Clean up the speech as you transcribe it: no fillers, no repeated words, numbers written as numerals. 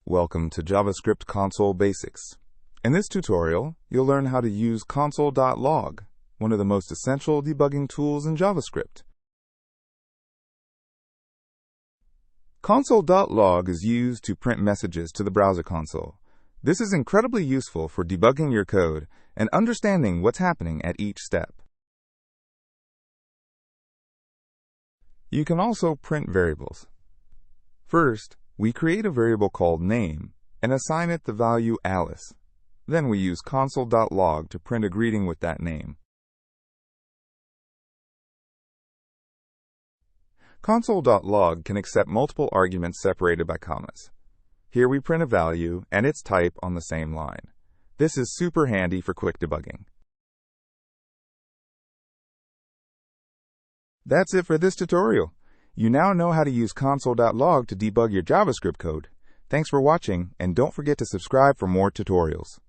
Welcome to JavaScript Console Basics. In this tutorial, you'll learn how to use console.log, one of the most essential debugging tools in JavaScript. Console.log is used to print messages to the browser console. This is incredibly useful for debugging your code and understanding what's happening at each step. You can also print variables. First, we create a variable called name and assign it the value Alice. Then we use console.log to print a greeting with that name. Console.log can accept multiple arguments separated by commas. Here we print a value and its type on the same line. This is super handy for quick debugging. That's it for this tutorial. You now know how to use console.log to debug your JavaScript code. Thanks for watching, and don't forget to subscribe for more tutorials.